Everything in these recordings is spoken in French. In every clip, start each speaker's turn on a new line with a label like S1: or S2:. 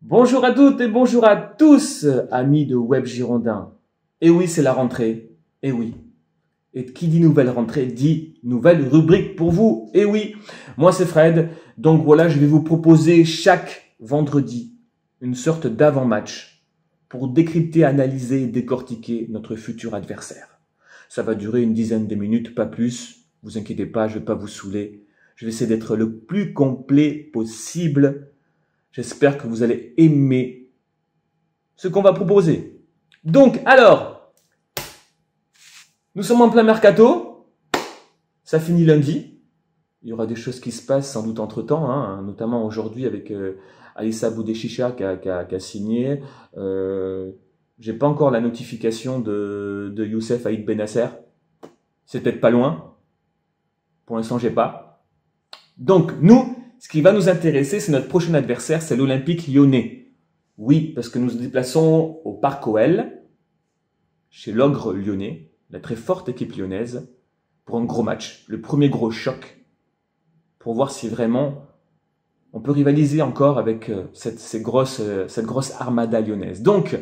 S1: Bonjour à toutes et bonjour à tous, amis de Web Girondin. Et oui, c'est la rentrée. Et oui. Et qui dit nouvelle rentrée dit nouvelle rubrique pour vous. Et oui, moi c'est Fred. Donc voilà, je vais vous proposer chaque vendredi une sorte d'avant-match pour décrypter, analyser et décortiquer notre futur adversaire. Ça va durer une dizaine de minutes, pas plus. Vous inquiétez pas, je ne vais pas vous saouler. Je vais essayer d'être le plus complet possible. J'espère que vous allez aimer ce qu'on va proposer. Donc, alors, nous sommes en plein mercato. Ça finit lundi. Il y aura des choses qui se passent sans doute entre-temps, hein, notamment aujourd'hui avec Aïssa Boudéchicha qui a signé. J'ai pas encore la notification de Youssef Aïd Benasser. C'est peut-être pas loin. Pour l'instant, j'ai pas. Donc, nous, ce qui va nous intéresser, c'est notre prochain adversaire, c'est l'Olympique Lyonnais. Oui, parce que nous nous déplaçons au Parc OL, chez l'Ogre Lyonnais, la très forte équipe lyonnaise, pour un gros match, le premier gros choc, pour voir si vraiment on peut rivaliser encore avec cette grosse armada lyonnaise. Donc,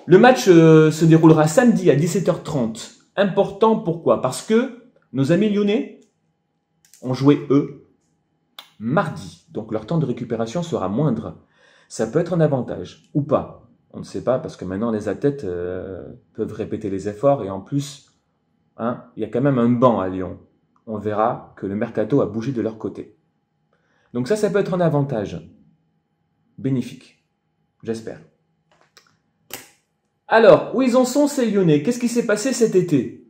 S1: le match se déroulera samedi à 17h30. Important, pourquoi? Parce que nos amis lyonnais ont joué, eux, mardi. Donc, leur temps de récupération sera moindre. Ça peut être un avantage ou pas. On ne sait pas parce que maintenant, les athlètes peuvent répéter les efforts. Et en plus, hein, il y a quand même un banc à Lyon. On verra que le mercato a bougé de leur côté. Donc ça peut être un avantage bénéfique. J'espère. Alors, où ils en sont, ces Lyonnais? Qu'est-ce qui s'est passé cet été?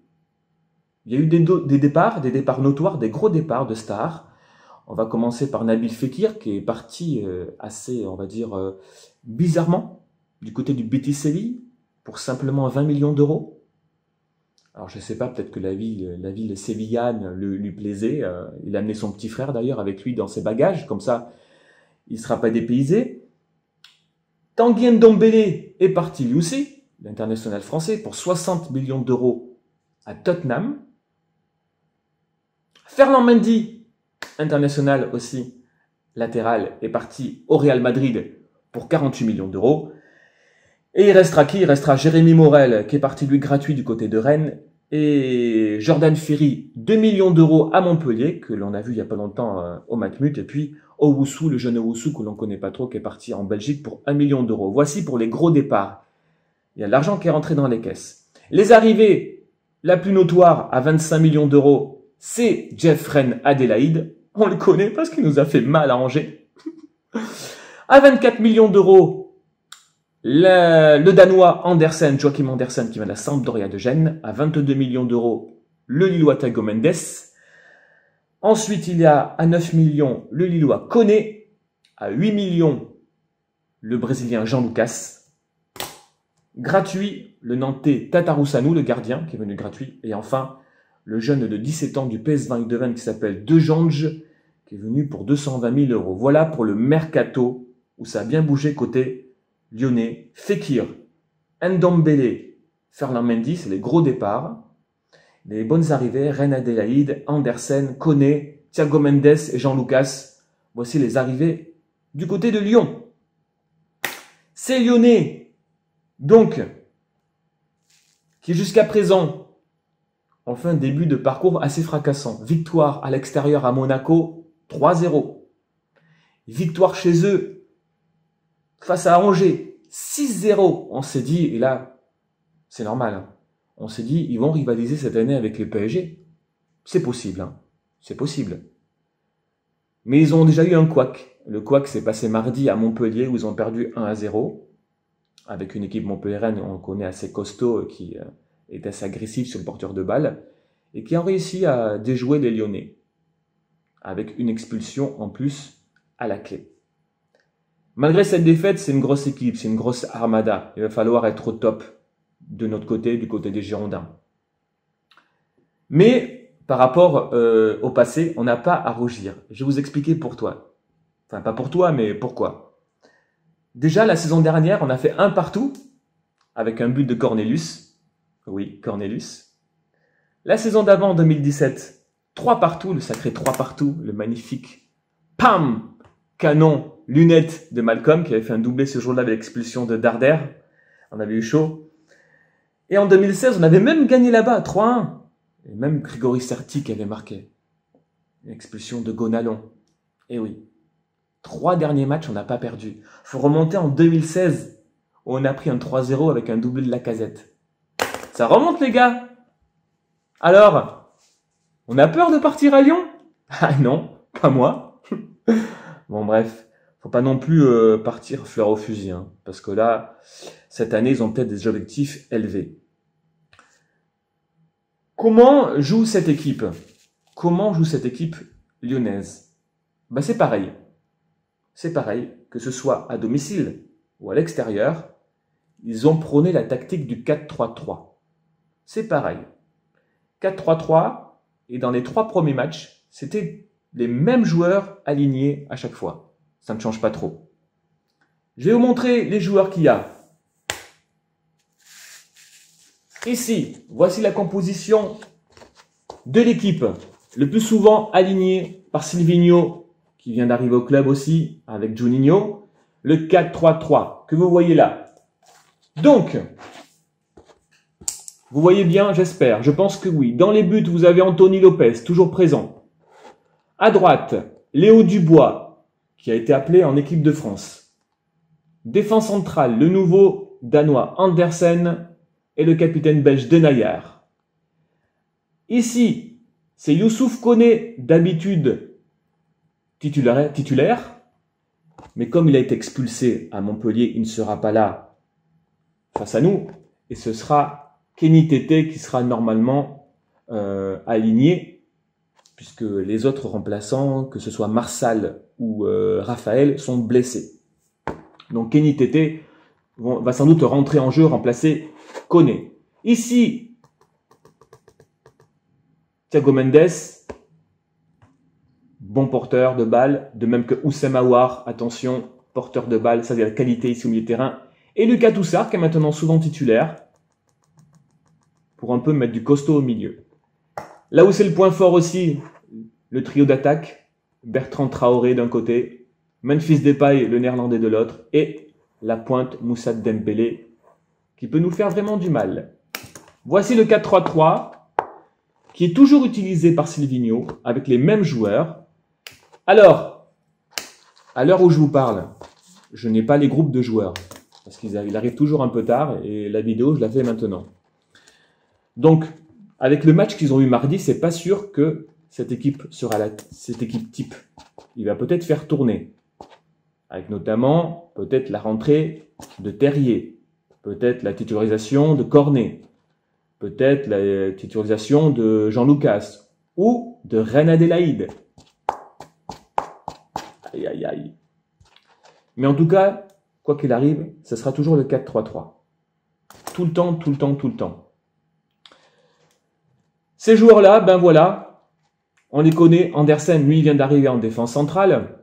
S1: Il y a eu des départs notoires, des gros départs de stars. On va commencer par Nabil Fekir, qui est parti assez, on va dire, bizarrement, du côté du Betis Séville, pour simplement 20 millions d'euros. Alors, je ne sais pas, peut-être que la ville sévillane lui plaisait. Il a amené son petit frère, d'ailleurs, avec lui dans ses bagages. Comme ça, il ne sera pas dépaysé. Tanguy Ndombele est parti, lui aussi, l'international français, pour 60 millions d'euros à Tottenham. Ferland Mendy, international aussi, latéral, est parti au Real Madrid pour 48 millions d'euros. Et il restera qui? Il restera Jérémy Morel, qui est parti lui gratuit du côté de Rennes. Et Jordan Ferry, 2 millions d'euros à Montpellier, que l'on a vu il n'y a pas longtemps au Matmut. Et puis Owusu, le jeune Owusu que l'on ne connaît pas trop, qui est parti en Belgique pour 1 million d'euros. Voici pour les gros départs. Il y a de l'argent qui est rentré dans les caisses. Les arrivées, la plus notoire à 25 millions d'euros, c'est Jeffrey Adélaïde. On le connaît parce qu'il nous a fait mal à Angers. À 24 millions d'euros, le Danois Andersen, Joachim Andersen, qui vient de la Sampdoria de Gênes. À 22 millions d'euros, le Lillois Thiago Mendes. Ensuite, il y a à 9 millions le Lillois Koné. À 8 millions, le Brésilien Jean Lucas. Gratuit, le Nantais Tatarusanu, le gardien, qui est venu gratuit. Et enfin, le jeune de 17 ans du PSV Eindhoven qui s'appelle De Jonge, qui est venu pour 220 000 euros. Voilà pour le mercato, où ça a bien bougé côté lyonnais. Fekir, Ndombele, Ferland Mendy, c'est les gros départs. Les bonnes arrivées, Reine Adélaïde, Andersen, Koné, Thiago Mendes et Jean Lucas. Voici les arrivées du côté de Lyon. Ces Lyonnais, donc, qui jusqu'à présent ont fait un début de parcours assez fracassant. Victoire à l'extérieur à Monaco, 3-0. Victoire chez eux face à Angers, 6-0. On s'est dit, et là, c'est normal, hein, on s'est dit, ils vont rivaliser cette année avec le PSG. C'est possible, hein, c'est possible. Mais ils ont déjà eu un couac. Le couac s'est passé mardi à Montpellier où ils ont perdu 1-0. Avec une équipe montpelliéraine, on connaît assez costaud, qui est assez agressif sur le porteur de balle, et qui a réussi à déjouer les Lyonnais, avec une expulsion en plus à la clé. Malgré cette défaite, c'est une grosse équipe, c'est une grosse armada. Il va falloir être au top de notre côté, du côté des Girondins. Mais par rapport au passé, on n'a pas à rougir. Je vais vous expliquer pour toi. Enfin, pas pour toi, mais pourquoi. Déjà, la saison dernière, on a fait 1 partout, avec un but de Cornelius. Oui, Cornelius. La saison d'avant, en 2017, 3 partout, le sacré 3 partout, le magnifique PAM canon lunettes de Malcolm, qui avait fait un doublé ce jour-là avec l'expulsion de Darder. On avait eu chaud. Et en 2016, on avait même gagné là-bas, 3-1. Et même Grégory Serti qui avait marqué. L'expulsion de Gonalon. Et oui. 3 derniers matchs, on n'a pas perdu. Faut remonter en 2016, où on a pris un 3-0 avec un doublé de Lacazette. Ça remonte, les gars. Alors, on a peur de partir à Lyon? Ah non, pas moi. Bon, bref. Faut pas non plus partir fleur au fusil, hein, parce que là, cette année, ils ont peut-être des objectifs élevés. Comment joue cette équipe? Comment joue cette équipe lyonnaise? Ben, c'est pareil. C'est pareil, que ce soit à domicile ou à l'extérieur, ils ont prôné la tactique du 4-3-3. C'est pareil. 4-3-3, et dans les 3 premiers matchs, c'était les mêmes joueurs alignés à chaque fois. Ça ne change pas trop. Je vais vous montrer les joueurs qu'il y a. Ici, voici la composition de l'équipe. Le plus souvent alignée par Silvinho, qui vient d'arriver au club aussi, avec Juninho. Le 4-3-3, que vous voyez là. Donc, vous voyez bien, j'espère. Je pense que oui. Dans les buts, vous avez Anthony Lopez, toujours présent. À droite, Léo Dubois, qui a été appelé en équipe de France. Défense centrale, le nouveau Danois Andersen et le capitaine belge Denayer. Ici, c'est Youssouf Koné, d'habitude titulaire. Mais comme il a été expulsé à Montpellier, il ne sera pas là face à nous. Et ce sera Kenny Tété qui sera normalement aligné, puisque les autres remplaçants, que ce soit Marsal ou Raphaël, sont blessés. Donc Kenny Tété va sans doute rentrer en jeu, remplacer Koné. Ici, Thiago Mendes, bon porteur de balle, de même que Oussem Aouar, attention, porteur de balle, ça c'est la qualité ici au milieu de terrain. Et Lucas Toussard, qui est maintenant souvent titulaire, pour un peu mettre du costaud au milieu. Là où c'est le point fort aussi, le trio d'attaque, Bertrand Traoré d'un côté, Memphis Depay, le néerlandais de l'autre, et la pointe Moussa Dembélé, qui peut nous faire vraiment du mal. Voici le 4-3-3, qui est toujours utilisé par Silvinho, avec les mêmes joueurs. Alors, à l'heure où je vous parle, je n'ai pas les groupes de joueurs, parce qu'il arrive toujours un peu tard, et la vidéo, je la fais maintenant. Donc, avec le match qu'ils ont eu mardi, c'est pas sûr que cette équipe sera cette équipe type. Il va peut-être faire tourner, avec notamment peut-être la rentrée de Terrier, peut-être la titularisation de Cornet, peut-être la titularisation de Jean Lucas ou de Reine Adélaïde. Aïe, aïe, aïe. Mais en tout cas, quoi qu'il arrive, ce sera toujours le 4-3-3. Tout le temps, tout le temps, tout le temps. Ces joueurs-là, ben voilà, on les connaît. Andersen, lui, il vient d'arriver en défense centrale.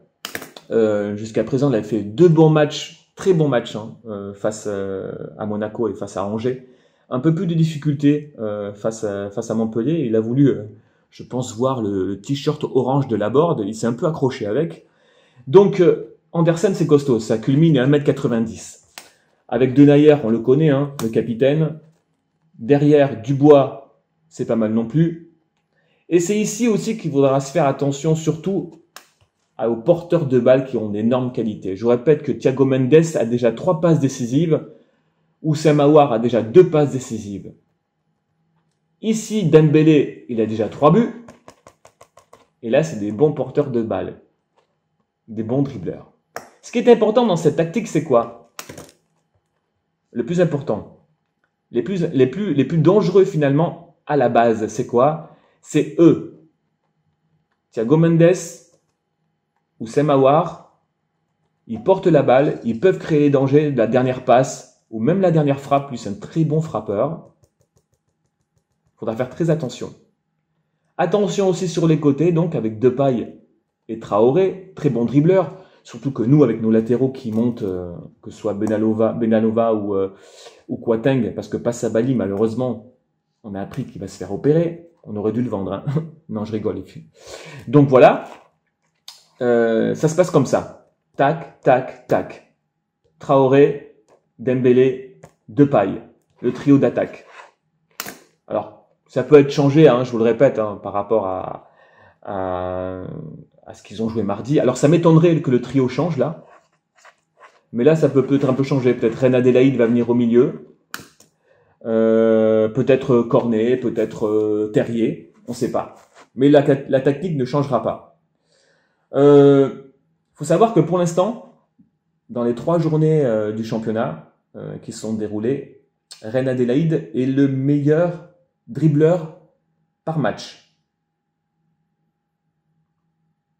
S1: Jusqu'à présent, il a fait 2 bons matchs, très bons matchs, hein, face à Monaco et face à Angers. Un peu plus de difficultés face à Montpellier. Il a voulu, je pense, voir le t-shirt orange de Laborde. Il s'est un peu accroché avec. Donc, Andersen, c'est costaud. Ça culmine à 1m90. Avec Denayer, on le connaît, hein, le capitaine. Derrière, Dubois, c'est pas mal non plus. Et c'est ici aussi qu'il faudra se faire attention, surtout aux porteurs de balles qui ont d'énormes qualités. Je vous répète que Thiago Mendes a déjà 3 passes décisives. Oussem Aouar a déjà 2 passes décisives. Ici, Dembélé, il a déjà 3 buts. Et là, c'est des bons porteurs de balles. Des bons dribbleurs. Ce qui est important dans cette tactique, c'est quoi? Le plus important. Les plus dangereux, finalement, à la base, c'est quoi? C'est eux. Thiago Mendes, Oussem Aouar, ils portent la balle, ils peuvent créer les dangers de la dernière passe, ou même la dernière frappe, lui c'est un très bon frappeur. Il faudra faire très attention. Attention aussi sur les côtés, donc avec Depay et Traoré, très bons dribbleurs. Surtout que nous, avec nos latéraux qui montent, que ce soit Benalova ou Kouateng, parce que Passabali, malheureusement, on a appris qu'il va se faire opérer. On aurait dû le vendre. Hein. Non, je rigole, les filles. Donc voilà, ça se passe comme ça. tac, tac, tac. Traoré, Dembélé, Depay, le trio d'attaque. Alors, ça peut être changé, hein, je vous le répète, hein, par rapport à ce qu'ils ont joué mardi. Alors, ça m'étonnerait que le trio change, là. Mais là, ça peut peut-être un peu changer. Peut-être Reine Adélaïde va venir au milieu. Peut-être Cornet, peut-être Terrier. On ne sait pas. Mais la tactique ne changera pas. Faut savoir que pour l'instant, dans les 3 journées du championnat qui se sont déroulées, Reine Adélaïde est le meilleur dribbleur par match.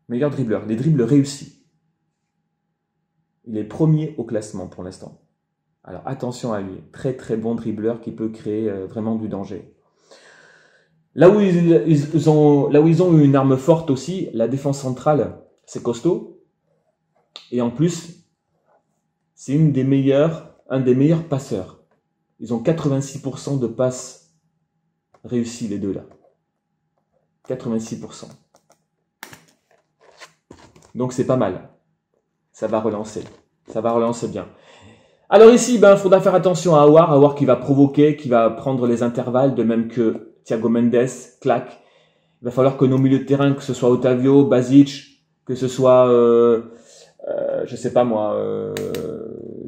S1: Meilleur dribbleur, les dribbles réussis. Il est premier au classement pour l'instant. Alors attention à lui, très très bon dribbleur qui peut créer vraiment du danger. Là où ils ont eu une arme forte aussi, la défense centrale, c'est costaud. Et en plus, c'est un des meilleurs passeurs. Ils ont 86% de passes réussies, les deux là. 86%. Donc c'est pas mal. Ça va relancer. Ça va relancer bien. Alors ici, il faudra faire attention à Aouar. Aouar qui va provoquer, qui va prendre les intervalles, de même que Thiago Mendes, claque. Il va falloir que nos milieux de terrain, que ce soit Otavio, Basic, que ce soit, je sais pas moi,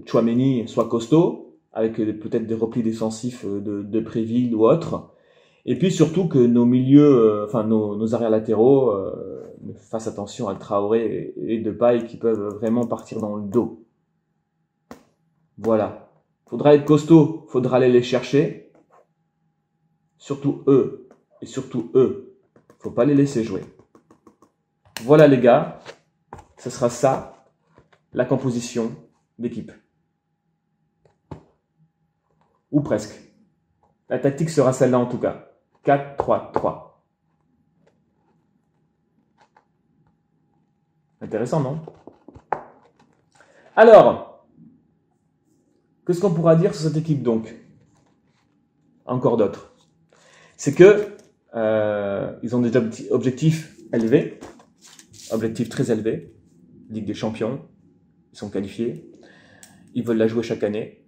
S1: Tchouaméni, soit costaud, avec peut-être des replis défensifs de Préville ou autres. Et puis surtout que nos milieux, nos arrières latéraux, fassent attention à Traoré et Depay qui peuvent vraiment partir dans le dos. Voilà. Faudra être costaud, faudra aller les chercher. Surtout eux. Et surtout eux. Faut pas les laisser jouer. Voilà les gars. Ce sera ça, la composition d'équipe. Ou presque. La tactique sera celle-là en tout cas. 4-3-3. Intéressant, non? Alors, qu'est-ce qu'on pourra dire sur cette équipe donc? Encore d'autres. C'est que ils ont des objectifs élevés, objectifs très élevés, Ligue des Champions, ils sont qualifiés, ils veulent la jouer chaque année,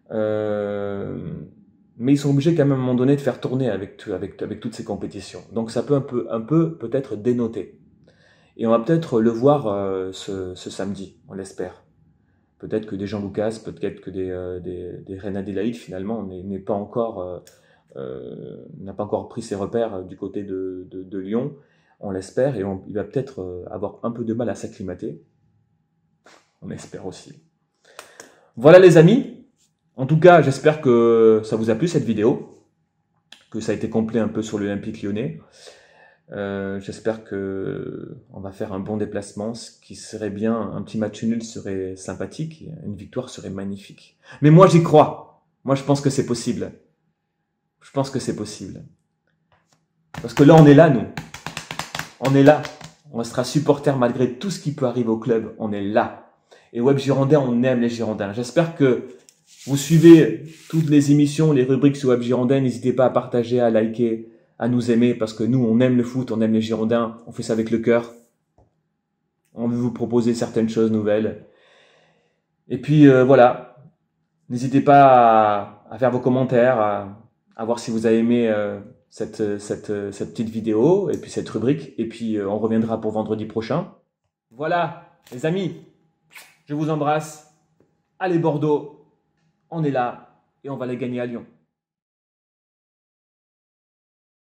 S1: mais ils sont obligés quand même à un moment donné de faire tourner avec toutes ces compétitions. Donc ça peut un peu peut-être dénoter. Et on va peut-être le voir ce samedi, on l'espère. Peut-être que des Jean Lucas, peut-être que des Reine Adélaïde finalement n'a pas encore pris ses repères du côté de Lyon. On l'espère et il va peut-être avoir un peu de mal à s'acclimater. On espère aussi. Voilà les amis. En tout cas, j'espère que ça vous a plu cette vidéo, que ça a été complet un peu sur l'Olympique Lyonnais. J'espère que on va faire un bon déplacement, ce qui serait bien, un petit match nul serait sympathique, une victoire serait magnifique. Mais moi j'y crois, moi je pense que c'est possible. Je pense que c'est possible. Parce que là on est là nous, on est là, on restera supporter malgré tout ce qui peut arriver au club, on est là. Et Web Girondin, on aime les Girondins. J'espère que vous suivez toutes les émissions, les rubriques sur Web Girondin, n'hésitez pas à partager, à liker, à nous aimer, parce que nous, on aime le foot, on aime les Girondins, on fait ça avec le cœur. On veut vous proposer certaines choses nouvelles. Et puis, voilà. N'hésitez pas à faire vos commentaires, à voir si vous avez aimé cette petite vidéo, et puis cette rubrique. Et puis, on reviendra pour vendredi prochain. Voilà, les amis, je vous embrasse. Allez Bordeaux, on est là, et on va les gagner à Lyon.